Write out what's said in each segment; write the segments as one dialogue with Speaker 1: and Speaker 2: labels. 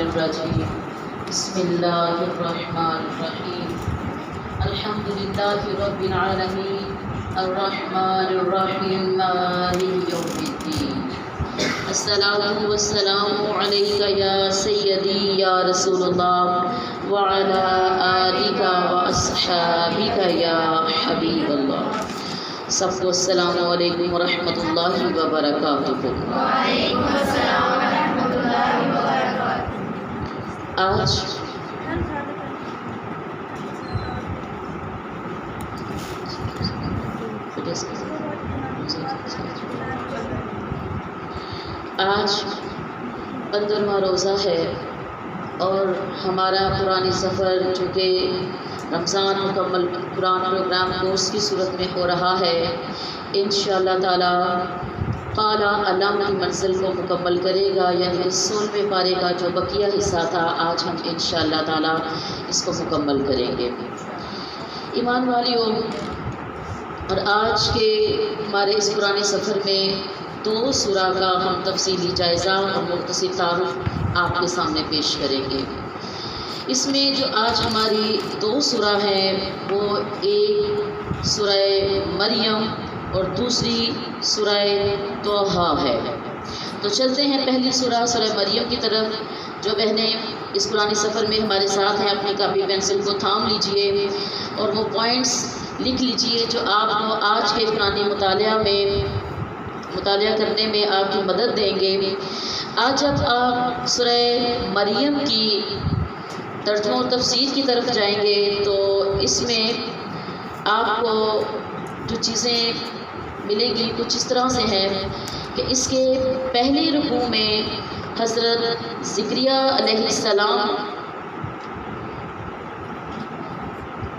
Speaker 1: الرجیم بسم اللہ الرحمن الرحیم الحمد للہ رب العالمین الرحمن الرحیم مالک یوم الدین الصلاۃ والسلام علیک یا سیدی یا رسول اللہ وعلی آلک واصحابک یا حبیب اللہ۔ سب کو السلام علیکم ورحمۃ اللہ وبرکاتہ۔
Speaker 2: وعلیکم السلام ورحمۃ اللہ وبرکاتہ۔
Speaker 1: آج آج 15واں روزہ ہے اور ہمارا قرآنی سفر چونکہ رمضان مکمل قرآن پروگرام کورس کی صورت میں ہو رہا ہے، انشاءاللہ تعالی قال علم کی منزل کو مکمل کرے گا، یعنی 16ویں پارے کا جو بقیہ حصہ تھا آج ہم انشاءاللہ تعالی اس کو مکمل کریں گے۔ ایمان والیوں، اور آج کے ہمارے اس قرآنی سفر میں 2 سورہ کا ہم تفصیلی جائزہ اور مختصر تعارف آپ کے سامنے پیش کریں گے۔ اس میں جو آج ہماری 2 سورہ ہیں وہ ایک سورہ مریم اور دوسری سورہ طٰہٰ ہے۔ تو چلتے ہیں پہلی سورہ مریم کی طرف۔ جو بہنیں اس قرآنی سفر میں ہمارے ساتھ ہیں اپنی کاپی پینسل کو تھام لیجئے اور وہ پوائنٹس لکھ لیجئے جو آپ کو آج کے قرآنی مطالعہ کرنے میں آپ کی مدد دیں گے۔ آج جب آپ سورہ مریم کی ترجمہ و تفسیر کی طرف جائیں گے تو اس میں آپ کو جو چیزیں ملیں گی کچھ اس طرح سے ہیں کہ اس کے پہلے رکوع میں حضرت زکریا علیہ السلام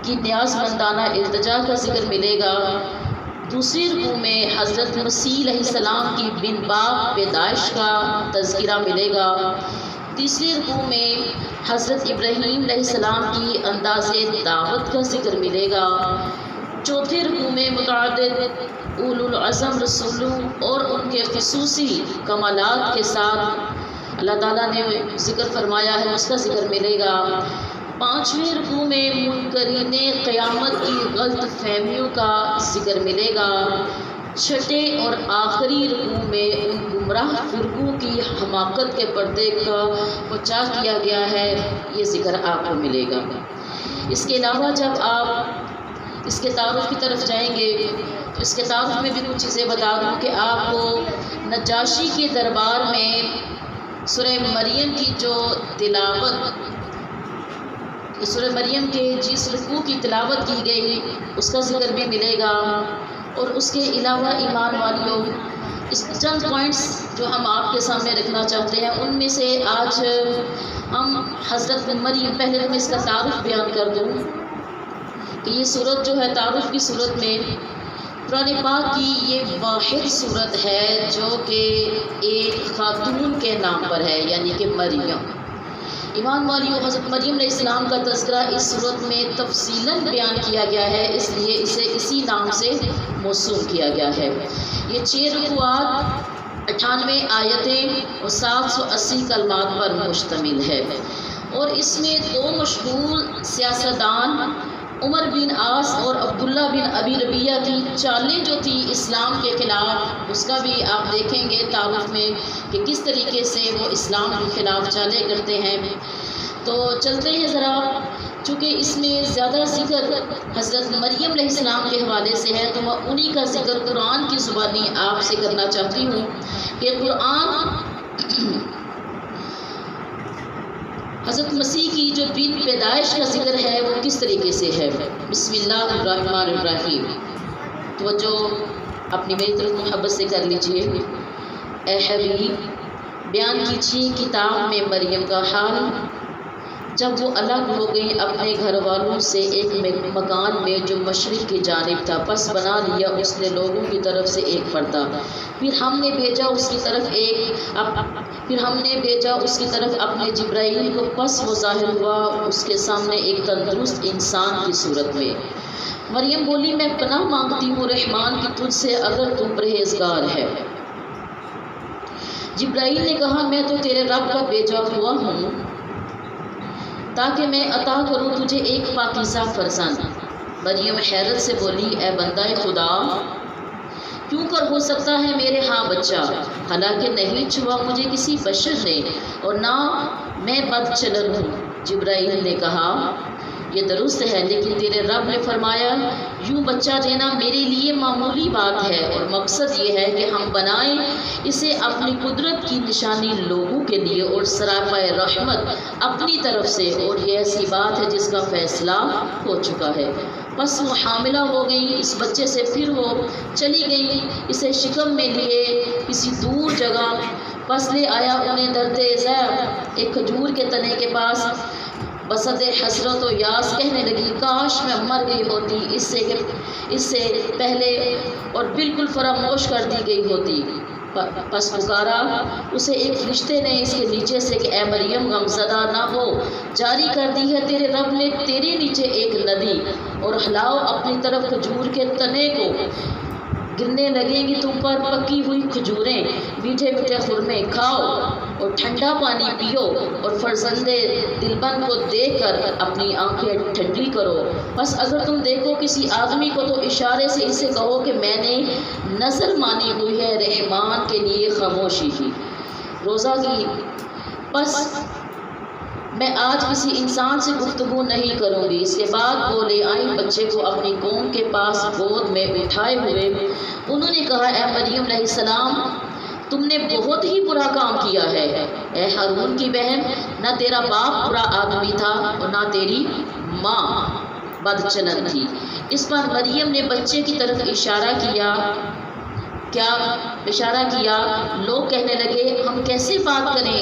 Speaker 1: کی نیاز مندانہ التجا کا ذکر ملے گا۔ دوسری رکوع میں حضرت مسیح علیہ السلام کی بن باپ پیدائش کا تذکرہ ملے گا۔ تیسری رکوع میں حضرت ابراہیم علیہ السلام کی انداز دعوت کا ذکر ملے گا۔ چوتھے رکوع میں متعدد اولو العزم رسولوں اور ان کے خصوصی کمالات کے ساتھ اللہ تعالیٰ نے ذکر فرمایا ہے اس کا ذکر ملے گا۔ 5ویں رکوع میں منکرین قیامت کی غلط فہمیوں کا ذکر ملے گا۔ 6 اور آخری رکوع میں ان گمراہ فرقوں کی حماقت کے پردے کا بچا کیا گیا ہے، یہ ذکر آپ کو ملے گا۔ اس کے علاوہ جب آپ اس کے تعارف کی طرف جائیں گے تو اس کے تعارف میں بھی کچھ چیزیں بتا دوں کہ آپ کو نجاشی کے دربار میں سورہ مریم کی جو تلاوت، سورہ مریم کے جس رکوع کی تلاوت کی گئی اس کا ذکر بھی ملے گا۔ اور اس کے علاوہ ایمان والیوں، اس چند پوائنٹس جو ہم آپ کے سامنے رکھنا چاہتے ہیں ان میں سے آج ہم حضرت مریم، پہلے تو میں اس کا تعارف بیان کر دوں کہ یہ صورت جو ہے تعارف کی صورت میں قرآن پاک کی یہ واحد صورت ہے جو کہ ایک خاتون کے نام پر ہے، یعنی کہ مریم۔ ایمان والیوں، حضرت مریم علیہ السلام کا تذکرہ اس صورت میں تفصیلاً بیان کیا گیا ہے، اس لیے اسے اسی نام سے موسوم کیا گیا ہے۔ یہ 6 رکوعات 98 آیتیں اور 780 کلمات پر مشتمل ہے، اور اس میں 2 مشہور سیاستدان عمر بن عاص اور عبداللہ بن ابی ربیہ کی چالیں جو تھی اسلام کے خلاف، اس کا بھی آپ دیکھیں گے تعارف میں کہ کس طریقے سے وہ اسلام کے خلاف چالیں کرتے ہیں۔ تو چلتے ہیں ذرا، چونکہ اس میں زیادہ ذکر حضرت مریم علیہ السلام کے حوالے سے ہے تو میں انہی کا ذکر قرآن کی زبانی آپ سے کرنا چاہتی ہوں کہ قرآن حضرت مسیح کی جو بن پیدائش کا ذکر ہے وہ کس طریقے سے ہے۔ بسم اللہ الرحمن الرحیم۔ توجہ اپنی میری طرف محبت سے کر لیجئے۔ اے حبیب، بیان کیجیے کتاب میں مریم کا حال جب وہ الگ ہو گئی اپنے گھر والوں سے ایک مکان میں جو مشرق کی جانب تھا، پس بنا لیا اس نے لوگوں کی طرف سے ایک پردہ، پھر ہم نے بھیجا اس کی طرف اپنے جبرائیل کو، پس وہ ظاہر ہوا اس کے سامنے ایک تندرست انسان کی صورت میں۔ مریم بولی، میں پناہ مانگتی ہوں رحمان کی تجھ سے اگر تم پرہیزگار ہے۔ جبرائیل نے کہا، میں تو تیرے رب کا بھیجا ہوا ہوں، تاکہ میں عطا کروں تجھے ایک پاکیزہ فرزند۔ مریم حیرت سے بولی اے بندہ خدا، کیوں کر ہو سکتا ہے میرے ہاں بچہ، حالانکہ نہیں چھوا مجھے کسی بشر نے اور نہ میں بد چلن ہوں۔ جبرائیل نے کہا یہ درست ہے، لیکن تیرے رب نے فرمایا یوں بچہ دینا میرے لیے معمولی بات ہے، اور مقصد یہ ہے کہ ہم بنائیں اسے اپنی قدرت کی نشانی لوگوں کے لیے اور سراپائے رحمت اپنی طرف سے، اور یہ ایسی بات ہے جس کا فیصلہ ہو چکا ہے۔ بس وہ حاملہ ہو گئی اس بچے سے، پھر وہ چلی گئی اسے شکم میں لیے کسی دور جگہ۔ پس لے آیا انہیں درتے ذیل ایک کھجور کے تنے کے پاس، بصد حسرت و یاس کہنے لگی کاش میں مر گئی ہوتی اس سے پہلے اور بالکل فراموش کر دی گئی ہوتی۔ پس پکارا اسے ایک فرشتے نے اس کے نیچے سے کہ اے مریم غمزدہ نہ ہو، جاری کر دی ہے تیرے رب نے تیرے نیچے ایک ندی، اور ہلاؤ اپنی طرف کھجور کے تنے کو، گرنے لگیں گی تم پر پکی ہوئی کھجوریں، میٹھے میٹھے خرمے کھاؤ اور ٹھنڈا پانی پیو، اور فرزند دلبن کو دیکھ کر اپنی آنکھیں ٹھنڈی کرو۔ بس اگر تم دیکھو کسی آدمی کو تو اشارے سے اسے کہو کہ میں نے نظر مانی ہوئی ہے رحمان کے لیے خاموشی کی، روزہ کی۔ بس میں آج کسی انسان سے گفتگو نہیں کروں گی۔ اس کے بعد وہ لے آئیں بچے کو اپنی قوم کے پاس گود میں اٹھائے ہوئے۔ انہوں نے کہا اے مریم علیہ السلام، تم نے بہت ہی برا کام کیا ہے۔ اے ہارون کی بہن، نہ تیرا باپ برا آدمی تھا اور نہ تیری ماں بد چلن تھی۔ اس پر مریم نے بچے کی طرف اشارہ کیا۔ لوگ کہنے لگے ہم کیسے بات کریں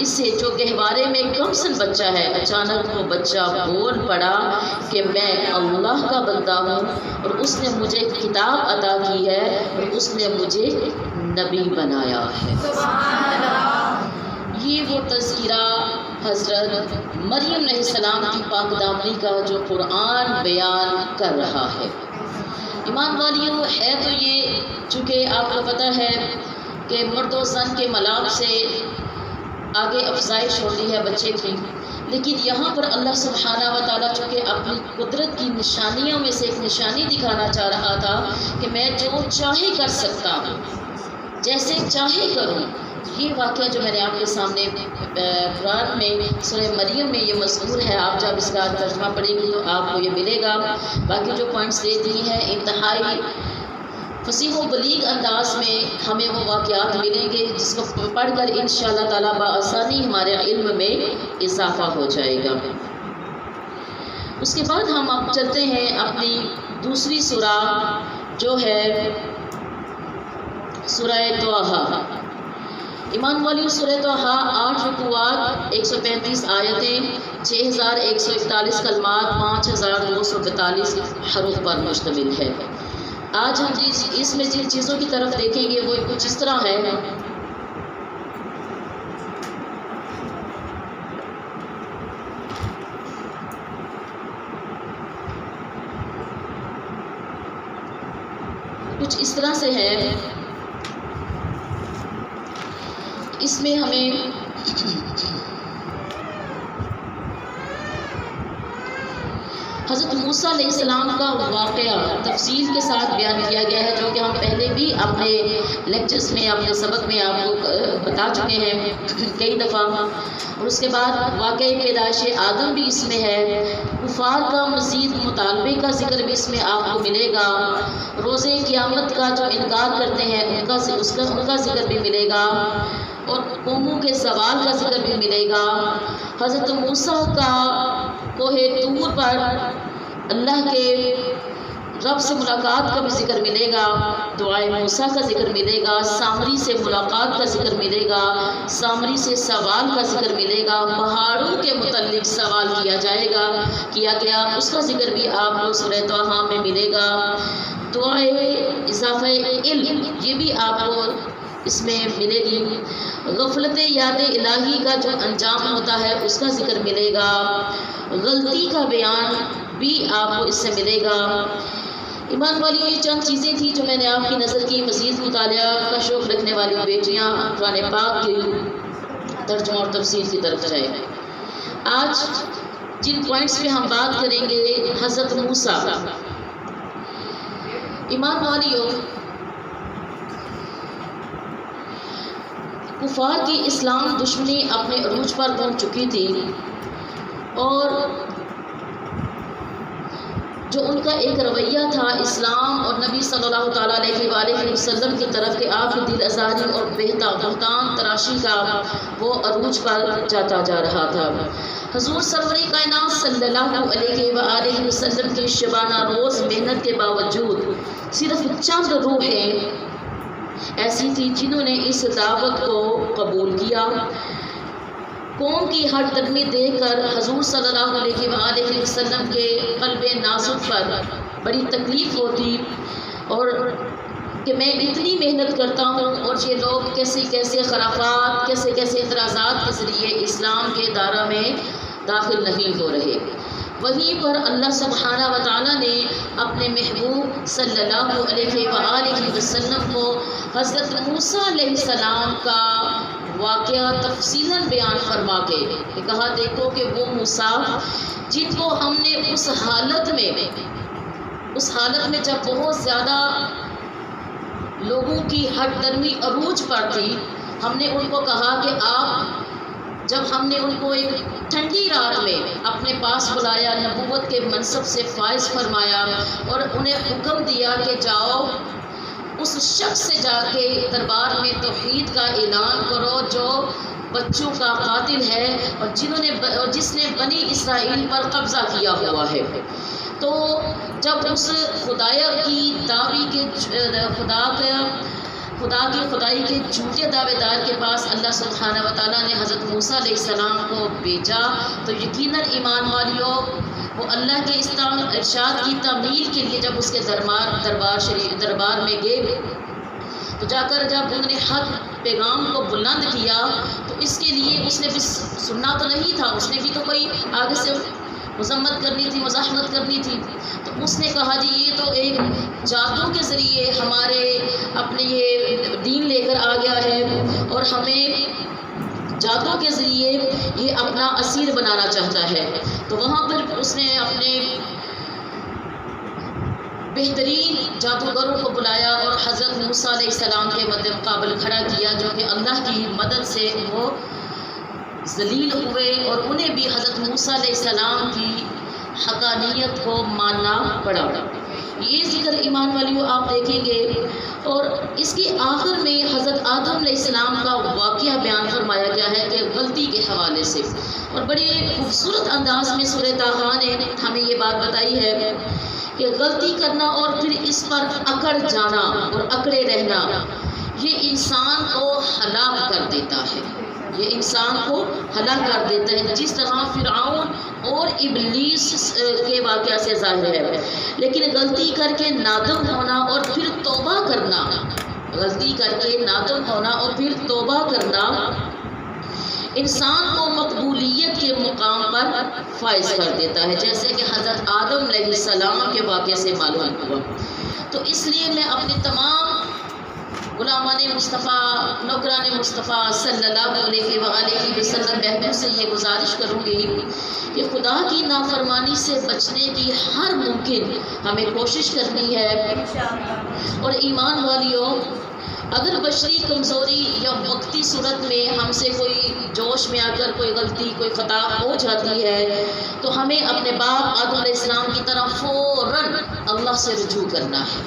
Speaker 1: اس سے جو گہوارے میں کم سن بچہ ہے۔ اچانک وہ بچہ بول پڑا کہ میں اللہ کا بندہ ہوں اور اس نے مجھے کتاب عطا کی ہے اور اس نے مجھے نبی بنایا ہے۔
Speaker 2: سبحان اللہ۔
Speaker 1: یہ وہ تذکرہ حضرت مریم علیہ السلام کی پاک دامنی کا جو قرآن بیان کر رہا ہے۔ ایمان والیوں، ہے تو یہ چونکہ آپ کو پتہ ہے کہ مرد و زن کے ملاپ سے آگے افزائش ہوتی ہے بچے کی، لیکن یہاں پر اللہ سبحانہ و تعالیٰ چونکہ اپنی قدرت کی نشانیوں میں سے ایک نشانی دکھانا چاہ رہا تھا کہ میں جو چاہے کر سکتا ہوں، جیسے چاہے کروں۔ یہ واقعہ جو میں نے آپ کے سامنے قرآن میں سورہ مریم میں یہ مذکور ہے، آپ جب اس کا ترجمہ پڑھیں گے تو آپ کو یہ ملے گا۔ باقی جو پوائنٹس دے دی ہیں انتہائی فصیح و بلیغ انداز میں ہمیں وہ واقعات ملیں گے جس کو پڑھ کر انشاءاللہ تعالیٰ بآسانی ہمارے علم میں اضافہ ہو جائے گا۔ اس کے بعد ہم اب چلتے ہیں اپنی دوسری سورہ جو ہے سورہ طٰہٰ۔ ایمان والیوں، سورہ طٰہٰ 8 رکوعات، 135 آیتیں، 6141 کلمات، 5242 حروف پر مشتمل ہے۔ آج ہم اس میں جن چیزوں کی طرف دیکھیں گے وہ کچھ اس طرح ہے۔ کچھ اس طرح سے ہے، اس میں ہمیں حضرت موسیٰ علیہ السلام کا واقعہ تفصیل کے ساتھ بیان کیا گیا ہے، جو کہ ہم پہلے بھی اپنے لیکچرز میں اپنے سبق میں آپ کو بتا چکے ہیں کئی دفعہ۔ اور اس کے بعد واقعہ پیدائش آدم بھی اس میں ہے، کفار کا مزید مطالبے کا ذکر بھی اس میں آپ کو ملے گا، روزے قیامت کا جو انکار کرتے ہیں ان کا ذکر بھی ملے گا، اور قوموں کے زوال کا ذکر بھی ملے گا۔ حضرت موسیٰ کا کوہ طور پر اللہ کے رب سے ملاقات کا بھی ذکر ملے گا، دعائے موسیٰ کا ذکر ملے گا، سامری سے ملاقات کا ذکر ملے گا، سامری سے سوال کا ذکر ملے گا، پہاڑوں کے متعلق سوال کیا گیا اس کا ذکر بھی آپ کو سورہ طٰہٰ میں ملے گا۔ دعائے اضافہ علم یہ بھی آپ کو اس میں ملے گی۔ غفلت یاد الہی کا جو انجام ہوتا ہے اس کا ذکر ملے گا، غلطی کا بیان بھی آپ کو اس سے ملے گا۔ ایمان والیوں، یہ چند چیزیں تھیں جو میں نے آپ کی نظر کی۔ مزید مطالعہ کا شوق رکھنے والی بیٹیاں قرآن پاک کی ترجمہ اور تفسیر کی طرف جائیں۔ آج جن پوائنٹس پہ ہم بات کریں گے، حضرت موسیٰ۔ ایمان والیوں، کفار کی اسلام دشمنی اپنے عروج پر پہنچ چکی تھی، اور جو ان کا ایک رویہ تھا اسلام اور نبی صلی اللہ تعالیٰ علیہ وآلہ وسلم کی طرف کہ آپ کی دل آزاری اور بہتان تراشی کا وہ عروج پر جاتا جا رہا تھا۔ حضور سرور کائنات صلی اللہ علیہ وآلہ وسلم کی شبانہ روز محنت کے باوجود صرف چند روحیں ایسی تھی جنہوں نے اس دعوت کو قبول کیا۔ قوم کی ہر نرمی دیکھ کر حضور صلی اللہ علیہ وآلہ وسلم کے قلب نازک پر بڑی تکلیف ہوتی، اور کہ میں اتنی محنت کرتا ہوں اور یہ لوگ کیسے کیسے خرافات، کیسے کیسے اعتراضات کے ذریعے اسلام کے دائرہ میں داخل نہیں ہو رہے۔ وہیں پر اللہ سبحانہ و تعالیٰ نے اپنے محبوب صلی اللہ علیہ وآلہ وسلم کو حضرت موسیٰ علیہ السلام کا واقعہ تفصیلاً بیان فرما کے کہا، دیکھو کہ وہ موسیٰ جن کو ہم نے اس حالت میں جب بہت زیادہ لوگوں کی ہٹ درمی عروج پر تھی، ہم نے ان کو کہا کہ آپ، جب ہم نے ان کو ایک ٹھنڈی رات میں اپنے پاس بلایا، نبوت کے منصب سے فائز فرمایا اور انہیں حکم دیا کہ جاؤ اس شخص سے جا کے دربار میں توحید کا اعلان کرو جو بچوں کا قاتل ہے اور جس نے بنی اسرائیل پر قبضہ کیا ہوا ہے۔ تو جب اس خدایا کی دعوی کے خدا کی خدائی کے جھوٹے دعوے دار کے پاس اللہ سبحانہ و تعالیٰ نے حضرت موسیٰ علیہ السلام کو بھیجا، تو یقیناً ایمان والیوں، وہ اللہ کے ارشاد کی تعمیل کے لیے جب اس کے دربار میں گئے، تو جا کر جب انہوں نے حق پیغام کو بلند کیا، تو اس کے لیے اس نے بھی سننا تو نہیں تھا، اس نے بھی تو کوئی آگے سے مذمت کرنی تھی، مزاحمت کرنی تھی۔ تو اس نے کہا جی یہ تو ایک جادو کے ذریعے ہمارے اپنے یہ دین لے کر آ گیا ہے اور ہمیں جادو کے ذریعے یہ اپنا اسیر بنانا چاہتا ہے۔ تو وہاں پر اس نے اپنے بہترین جادوگروں کو بلایا اور حضرت موسیٰ علیہ السلام کے مقابل کھڑا کیا، جو کہ اللہ کی مدد سے وہ ذلیل ہوئے اور انہیں بھی حضرت موسیٰ علیہ السلام کی حقانیت کو ماننا پڑا۔ یہ ذکر ایمان والیوں آپ دیکھیں گے، اور اس کے آخر میں حضرت آدم علیہ السلام کا واقعہ بیان فرمایا گیا ہے کہ غلطی کے حوالے سے، اور بڑے خوبصورت انداز میں سورہ طٰہٰ نے ہمیں یہ بات بتائی ہے کہ غلطی کرنا اور پھر اس پر اکڑ جانا اور اکڑے رہنا یہ انسان کو ہلاک کر دیتا ہے، یہ انسان کو ہلاک کر دیتا ہے، جس طرح فرعون اور ابلیس کے واقعہ سے ظاہر ہے۔ لیکن غلطی کر کے نادم ہونا اور پھر توبہ کرنا، غلطی کر کے نادم ہونا اور پھر توبہ کرنا انسان کو مقبولیت کے مقام پر فائز کر دیتا ہے، جیسے کہ حضرت آدم علیہ السلام کے واقعے سے معلوم ہوا۔ تو اس لیے میں اپنے تمام غلامان مصطفیٰ، نوکران مصطفیٰ صلی اللہ علیہ وآلہ وسلم بہنوں سے یہ گزارش کروں گی کہ خدا کی نافرمانی سے بچنے کی ہر ممکن ہمیں کوشش کرنی ہے۔ اور ایمان والیوں، اگر بشری کمزوری یا وقتی صورت میں ہم سے کوئی جوش میں آ کر کوئی غلطی، کوئی خطا ہو جاتی ہے، تو ہمیں اپنے باپ آدم علیہ السلام کی طرح فوراً اللہ سے رجوع کرنا ہے،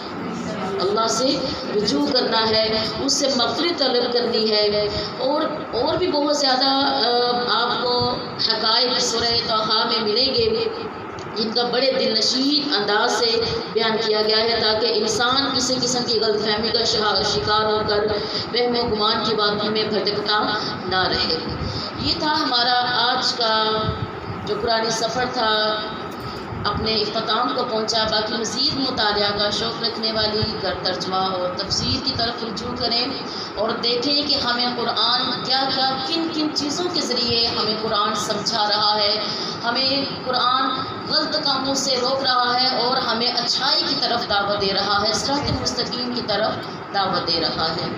Speaker 1: اللہ سے رجوع کرنا ہے، اس سے مغفرت طلب کرنی ہے۔ اور بھی بہت زیادہ آپ کو حقائق سورہ طٰہٰ میں ملیں گے جن کا بڑے دل نشین انداز سے بیان کیا گیا ہے، تاکہ انسان کسی قسم کی غلط فہمی کا شکار ہو کر وہم و گمان کی باتوں میں بھٹکتا نہ رہے۔ یہ تھا ہمارا آج کا جو قرآنی سفر تھا، اپنے اختتام کو پہنچا۔ باقی مزید مطالعہ کا شوق رکھنے والی گھر ترجمہ اور تفسیر کی طرف رجوع کریں اور دیکھیں کہ ہمیں قرآن کیا کیا کن کن چیزوں کے ذریعے ہمیں قرآن سمجھا رہا ہے، ہمیں قرآن غلط کاموں سے روک رہا ہے اور ہمیں اچھائی کی طرف دعوت دے رہا ہے، صراط مستقیم کی طرف دعوت دے رہا ہے۔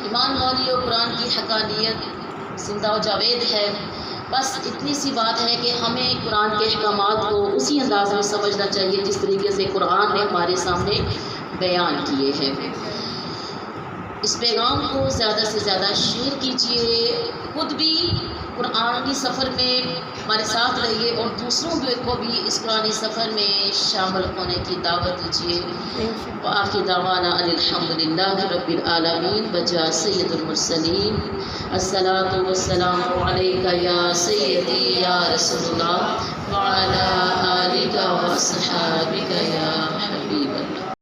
Speaker 1: ایمان والیو، قرآن کی حقانیت زندہ و جاوید ہے، بس اتنی سی بات ہے کہ ہمیں قرآن کے احکامات کو اسی انداز میں سمجھنا چاہیے جس طریقے سے قرآن نے ہمارے سامنے بیان کیے ہیں۔ اس پیغام کو زیادہ سے زیادہ شیئر کیجیے، خود بھی قرآنی سفر میں ہمارے ساتھ رہیے اور دوسروں کو بھی اس قرآنی سفر میں شامل ہونے کی دعوت دیجیے۔ وآخر دعوانا ان الحمدللہ رب العالمین بجا سید المرسلین الصلاۃ والسلام علیک یا سیدی یا رسول اللہ وعلی آلک واصحابک یا حبیب اللہ۔